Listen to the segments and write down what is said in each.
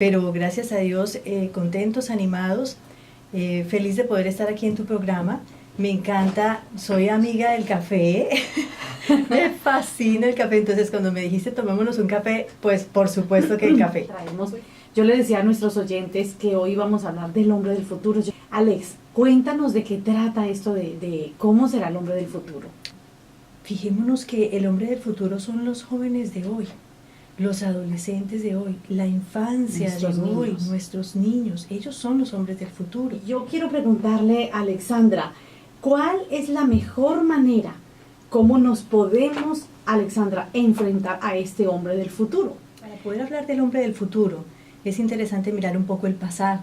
Pero gracias a Dios, contentos, animados, feliz de poder estar aquí en tu programa. Me encanta, soy amiga del café, me fascina el café, entonces cuando me dijiste tomémonos un café, pues por supuesto que el café. Yo le decía a nuestros oyentes que hoy vamos a hablar del hombre del futuro. Alex, cuéntanos de qué trata esto de cómo será el hombre del futuro. Fijémonos que el hombre del futuro son los jóvenes de hoy, los adolescentes de hoy, la infancia de hoy, nuestros niños, ellos son los hombres del futuro. Yo quiero preguntarle a Alexandra, ¿cuál es la mejor manera, cómo nos podemos, Alexandra, enfrentar a este hombre del futuro? Para poder hablar del hombre del futuro, es interesante mirar un poco el pasado,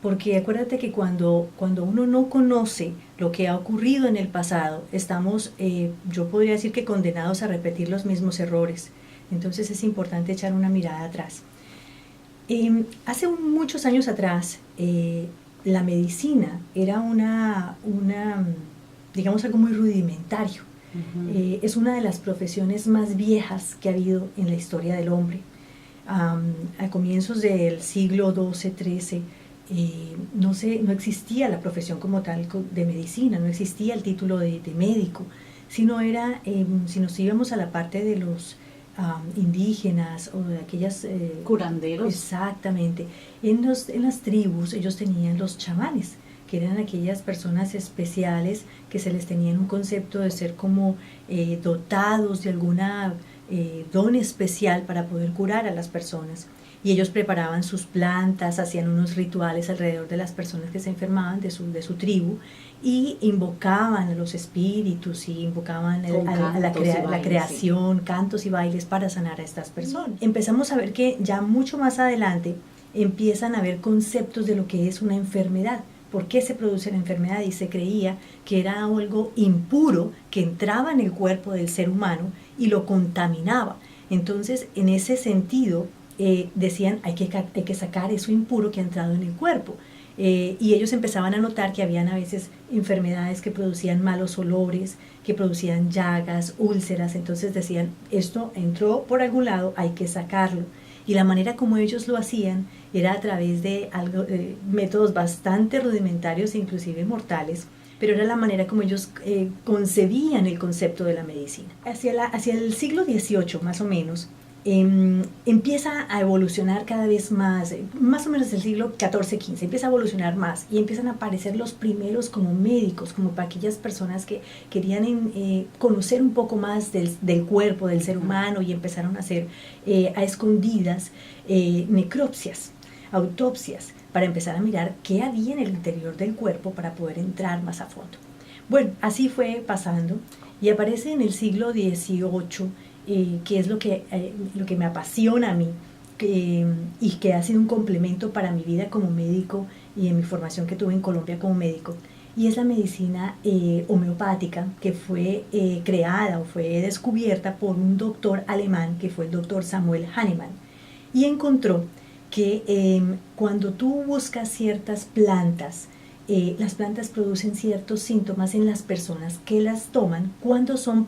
porque acuérdate que cuando uno no conoce lo que ha ocurrido en el pasado, estamos, yo podría decir que condenados a repetir los mismos errores. Entonces es importante echar una mirada atrás. Hace muchos años atrás, la medicina era digamos, algo muy rudimentario. Es una de las profesiones más viejas que ha habido en la historia del hombre. A comienzos del siglo XII, XIII, no existía la profesión como tal de medicina, no existía el título de médico, sino era, si nos íbamos a la parte de los indígenas o de aquellas curanderos. Exactamente. En las tribus ellos tenían los chamanes, que eran aquellas personas especiales que se les tenía un concepto de ser como dotados de alguna don especial para poder curar a las personas. Y ellos preparaban sus plantas, hacían unos rituales alrededor de las personas que se enfermaban de su tribu y invocaban a los espíritus y invocaban la creación, cantos y bailes para sanar a estas personas. Empezamos a ver que ya mucho más adelante empiezan a haber conceptos de lo que es una enfermedad. ¿Por qué se produce la enfermedad? Y se creía que era algo impuro que entraba en el cuerpo del ser humano y lo contaminaba. Entonces, en ese sentido, decían hay que sacar eso impuro que ha entrado en el cuerpo. Y ellos empezaban a notar que habían a veces enfermedades que producían malos olores, que producían llagas, úlceras. Entonces decían, esto entró por algún lado, hay que sacarlo. Y la manera como ellos lo hacían era a través de métodos bastante rudimentarios e inclusive mortales, pero era la manera como ellos concebían el concepto de la medicina. Hacia el siglo XVIII, más o menos, empieza a evolucionar cada vez más o menos del siglo XIV, XV, empieza a evolucionar más y empiezan a aparecer los primeros como médicos, como para aquellas personas que querían conocer un poco más del cuerpo, del ser humano, y empezaron a hacer a escondidas necropsias, autopsias, para empezar a mirar qué había en el interior del cuerpo para poder entrar más a fondo. Bueno, así fue pasando y aparece en el siglo XVIII, que es lo que me apasiona a mí y que ha sido un complemento para mi vida como médico y en mi formación que tuve en Colombia como médico, y es la medicina homeopática, que fue creada o fue descubierta por un doctor alemán que fue el doctor Samuel Hahnemann, y encontró que cuando tú buscas ciertas plantas, las plantas producen ciertos síntomas en las personas que las toman cuando son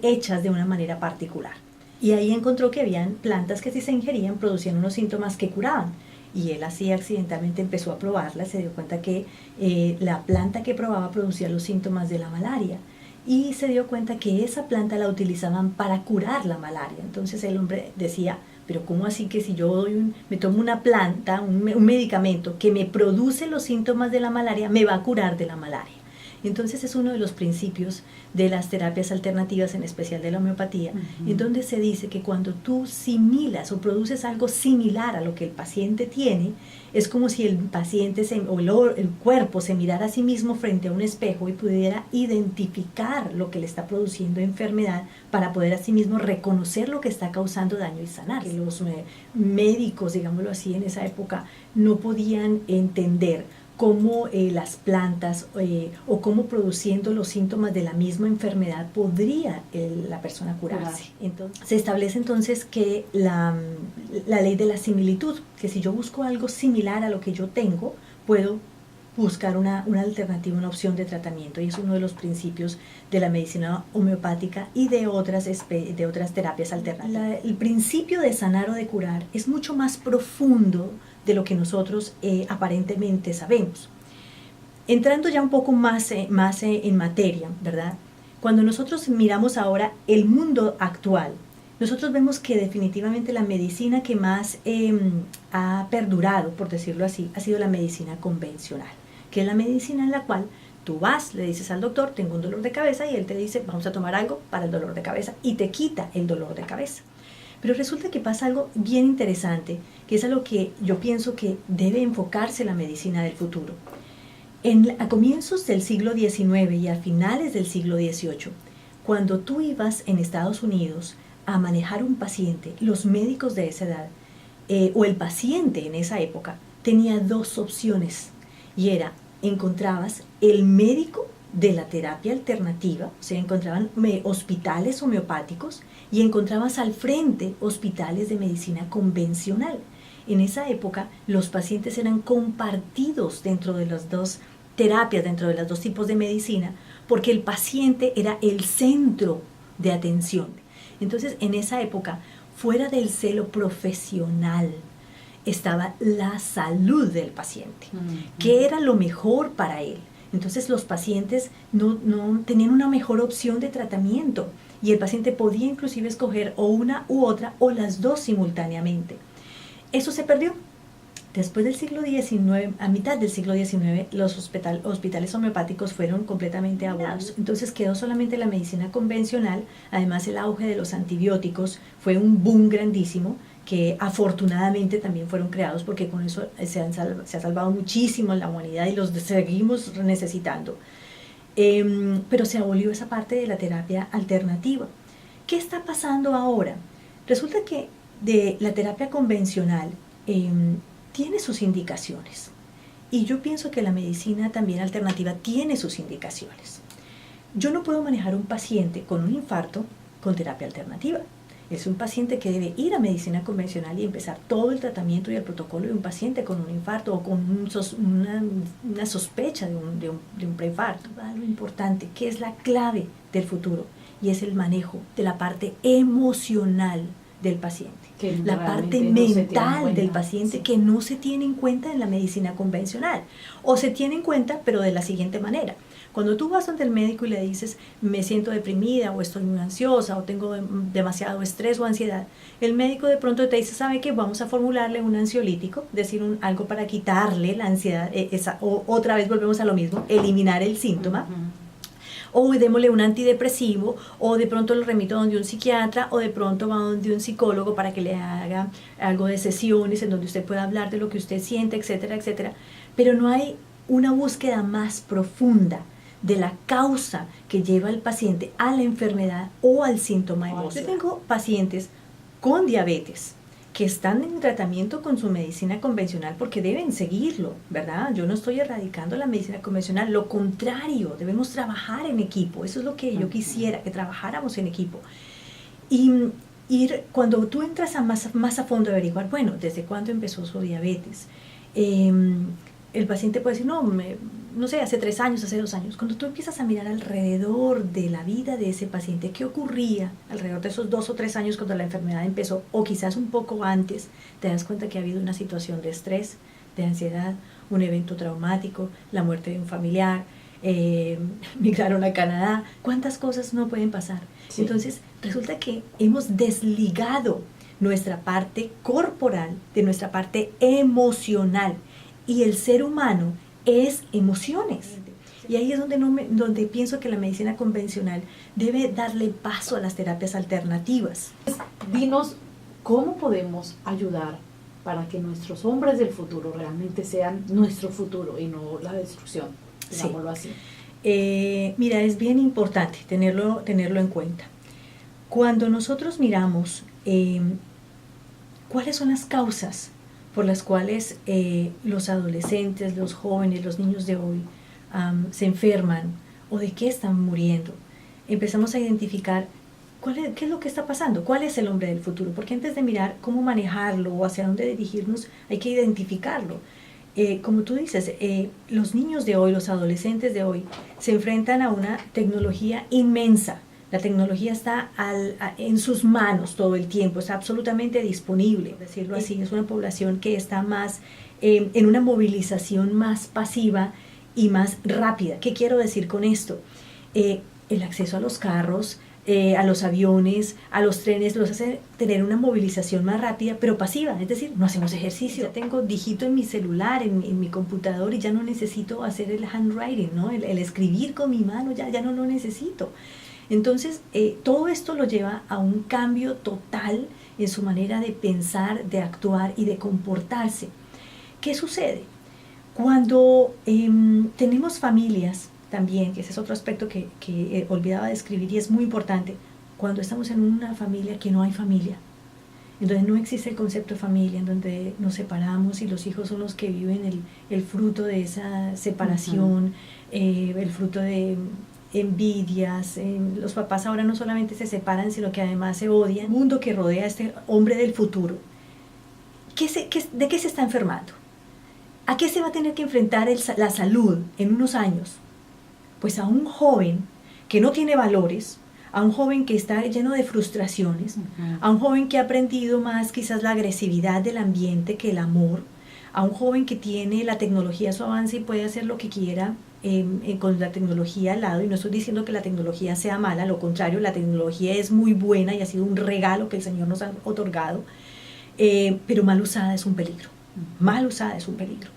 hechas de una manera particular. Y ahí encontró que habían plantas que si se ingerían producían unos síntomas que curaban. Y él así accidentalmente empezó a probarlas, se dio cuenta que la planta que probaba producía los síntomas de la malaria. Y se dio cuenta que esa planta la utilizaban para curar la malaria. Entonces el hombre decía, pero ¿cómo así que si yo me tomo una planta, un medicamento que me produce los síntomas de la malaria, me va a curar de la malaria? Entonces es uno de los principios de las terapias alternativas, en especial de la homeopatía, en donde se dice que cuando tú similas o produces algo similar a lo que el paciente tiene, es como si el paciente o el cuerpo se mirara a sí mismo frente a un espejo y pudiera identificar lo que le está produciendo enfermedad para poder a sí mismo reconocer lo que está causando daño y sanar. Que los médicos, digámoslo así, en esa época no podían entender cómo las plantas o cómo produciendo los síntomas de la misma enfermedad podría la persona curarse. Entonces, se establece entonces que la ley de la similitud, que si yo busco algo similar a lo que yo tengo, puedo buscar una alternativa, una opción de tratamiento, y es uno de los principios de la medicina homeopática y de otras terapias alternativas. El principio de sanar o de curar es mucho más profundo de lo que nosotros aparentemente sabemos. Entrando ya un poco más en materia, ¿verdad? Cuando nosotros miramos ahora el mundo actual, nosotros vemos que definitivamente la medicina que más ha perdurado, por decirlo así, ha sido la medicina convencional, que es la medicina en la cual tú vas, le dices al doctor, tengo un dolor de cabeza, y él te dice, vamos a tomar algo para el dolor de cabeza, y te quita el dolor de cabeza. Pero resulta que pasa algo bien interesante, que es a lo que yo pienso que debe enfocarse la medicina del futuro. A comienzos del siglo XIX y a finales del siglo XVIII, cuando tú ibas en Estados Unidos a manejar un paciente, los médicos de esa edad, o el paciente en esa época, tenía dos opciones, y encontrabas el médico de la terapia alternativa, o sea, encontraban hospitales homeopáticos, y encontrabas al frente hospitales de medicina convencional. En esa época los pacientes eran compartidos dentro de las dos terapias, dentro de los dos tipos de medicina, porque el paciente era el centro de atención. Entonces, en esa época, fuera del celo profesional, estaba la salud del paciente, que era lo mejor para él. Entonces los pacientes no tenían una mejor opción de tratamiento, y el paciente podía inclusive escoger o una u otra o las dos simultáneamente. Eso se perdió. Después del siglo XIX, a mitad del siglo XIX, los hospitales homeopáticos fueron completamente abolidos. Entonces quedó solamente la medicina convencional. Además, el auge de los antibióticos fue un boom grandísimo, que afortunadamente también fueron creados, porque con eso se ha salvado muchísimo la humanidad y los seguimos necesitando. Pero se abolió esa parte de la terapia alternativa. ¿Qué está pasando ahora? Resulta que de la terapia convencional tiene sus indicaciones, y yo pienso que la medicina también alternativa tiene sus indicaciones. Yo no puedo manejar un paciente con un infarto con terapia alternativa. Es un paciente que debe ir a medicina convencional y empezar todo el tratamiento y el protocolo de un paciente con un infarto o con una sospecha de un preinfarto. Algo importante, que es la clave del futuro, y es el manejo de la parte emocional del paciente, la parte mental del paciente, sí, que no se tiene en cuenta en la medicina convencional, o se tiene en cuenta pero de la siguiente manera. Cuando tú vas donde el médico y le dices, me siento deprimida, o estoy muy ansiosa, o tengo demasiado estrés o ansiedad, el médico de pronto te dice, ¿sabe qué? Vamos a formularle un ansiolítico, decir algo para quitarle la ansiedad, o otra vez volvemos a lo mismo, eliminar el síntoma. O démosle un antidepresivo, o de pronto lo remito a donde un psiquiatra, o de pronto va donde un psicólogo para que le haga algo de sesiones en donde usted pueda hablar de lo que usted siente, etcétera, etcétera. Pero no hay una búsqueda más profunda de la causa que lleva al paciente a la enfermedad o al síntoma emocional. Yo tengo pacientes con diabetes que están en tratamiento con su medicina convencional porque deben seguirlo, ¿verdad? Yo no estoy erradicando la medicina convencional, lo contrario, debemos trabajar en equipo. Eso es lo que yo quisiera, que trabajáramos en equipo. Y cuando tú entras más a fondo a averiguar, bueno, ¿desde cuándo empezó su diabetes? El paciente puede decir, no sé, hace 3 años, hace 2 años. Cuando tú empiezas a mirar alrededor de la vida de ese paciente, ¿qué ocurría alrededor de esos 2 o 3 años cuando la enfermedad empezó? O quizás un poco antes, te das cuenta que ha habido una situación de estrés, de ansiedad, un evento traumático, la muerte de un familiar, migraron a Canadá. ¿Cuántas cosas no pueden pasar? Sí. Entonces, resulta que hemos desligado nuestra parte corporal de nuestra parte emocional. Y el ser humano es emociones. Y ahí es donde pienso que la medicina convencional debe darle paso a las terapias alternativas. Dinos, ¿cómo podemos ayudar para que nuestros hombres del futuro realmente sean nuestro futuro y no la destrucción? Digámoslo así. Mira, es bien importante tenerlo en cuenta. Cuando nosotros miramos cuáles son las causas por las cuales los adolescentes, los jóvenes, los niños de hoy se enferman, o de qué están muriendo, empezamos a identificar qué es lo que está pasando, cuál es el hombre del futuro, porque antes de mirar cómo manejarlo o hacia dónde dirigirnos, hay que identificarlo. como tú dices, los niños de hoy, los adolescentes de hoy, se enfrentan a una tecnología inmensa. La tecnología está en sus manos todo el tiempo, está absolutamente disponible, decirlo así. Es una población que está más en una movilización más pasiva y más rápida. ¿Qué quiero decir con esto? El acceso a los carros, a los aviones, a los trenes, los hace tener una movilización más rápida, pero pasiva, es decir, no hacemos ejercicio. Ya tengo digito en mi celular, en mi computador, y ya no necesito hacer el handwriting, ¿no? El escribir con mi mano, ya no lo necesito. Entonces, todo esto lo lleva a un cambio total en su manera de pensar, de actuar y de comportarse. ¿Qué sucede? Cuando tenemos familias, también, que ese es otro aspecto que olvidaba describir y es muy importante, cuando estamos en una familia que no hay familia, en donde no existe el concepto de familia, en donde nos separamos y los hijos son los que viven el fruto de esa separación, el fruto de envidias, los papás ahora no solamente se separan, sino que además se odian. El mundo que rodea a este hombre del futuro, ¿de qué se está enfermando? ¿A qué se va a tener que enfrentar la salud en unos años? Pues a un joven que no tiene valores, a un joven que está lleno de frustraciones, a un joven que ha aprendido más quizás la agresividad del ambiente que el amor, a un joven que tiene la tecnología a su avance y puede hacer lo que quiera con la tecnología al lado. Y no estoy diciendo que la tecnología sea mala, lo contrario, la tecnología es muy buena y ha sido un regalo que el Señor nos ha otorgado, pero mal usada es un peligro, mal usada es un peligro.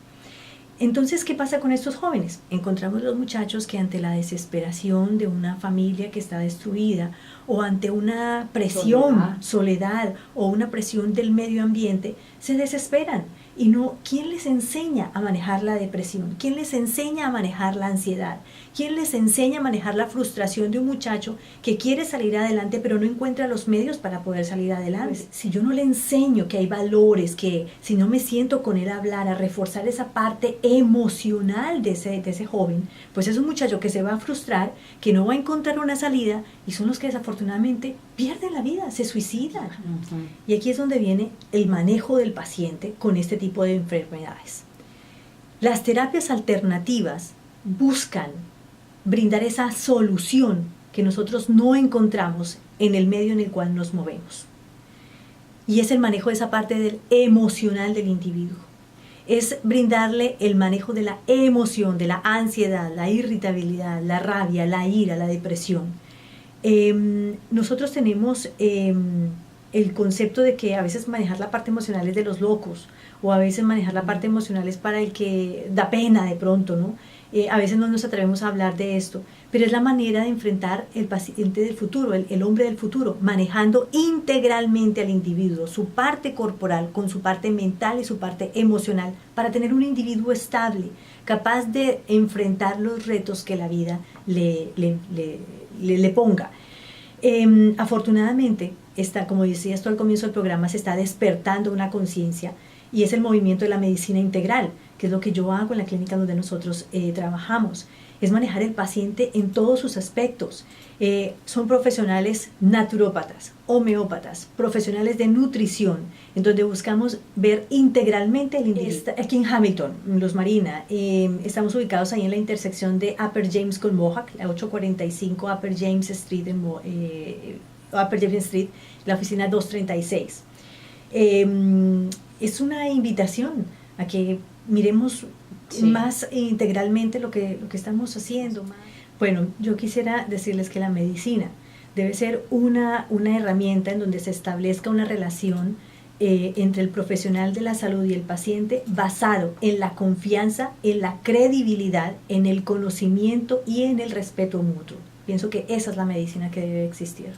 Entonces, ¿qué pasa con estos jóvenes? Encontramos los muchachos que ante la desesperación de una familia que está destruida o ante una presión, soledad o una presión del medio ambiente, se desesperan. Y no, ¿quién les enseña a manejar la depresión? ¿Quién les enseña a manejar la ansiedad? ¿Quién les enseña a manejar la frustración de un muchacho que quiere salir adelante pero no encuentra los medios para poder salir adelante? Pues, si yo no le enseño que hay valores, que si no me siento con él a hablar, a reforzar esa parte emocional de ese joven, pues es un muchacho que se va a frustrar, que no va a encontrar una salida, y son los que desafortunadamente pierden la vida, se suicidan. Y aquí es donde viene el manejo del paciente con este tipo de enfermedades. Las terapias alternativas buscan brindar esa solución que nosotros no encontramos en el medio en el cual nos movemos. Y es el manejo de esa parte del emocional del individuo. Es brindarle el manejo de la emoción, de la ansiedad, la irritabilidad, la rabia, la ira, la depresión. Nosotros tenemos el concepto de que a veces manejar la parte emocional es de los locos, o a veces manejar la parte emocional es para el que da pena de pronto, ¿no? A veces no nos atrevemos a hablar de esto, pero es la manera de enfrentar el paciente del futuro, el hombre del futuro, manejando integralmente al individuo, su parte corporal con su parte mental y su parte emocional, para tener un individuo estable, capaz de enfrentar los retos que la vida le ponga. Afortunadamente, como decía esto al comienzo del programa, se está despertando una conciencia, y es el movimiento de la medicina integral, que es lo que yo hago en la clínica donde nosotros trabajamos. Es manejar el paciente en todos sus aspectos. Son profesionales naturópatas, homeópatas, profesionales de nutrición, en donde buscamos ver integralmente el individuo. Aquí en Hamilton, Los Marina, estamos ubicados ahí en la intersección de Upper James con Mohawk, la 845 Upper James Street, Upper James Street, la oficina 236. Es una invitación a que miremos más integralmente lo que estamos haciendo. Bueno, yo quisiera decirles que la medicina debe ser una herramienta en donde se establezca una relación entre el profesional de la salud y el paciente, basado en la confianza, en la credibilidad, en el conocimiento y en el respeto mutuo. Pienso que esa es la medicina que debe existir.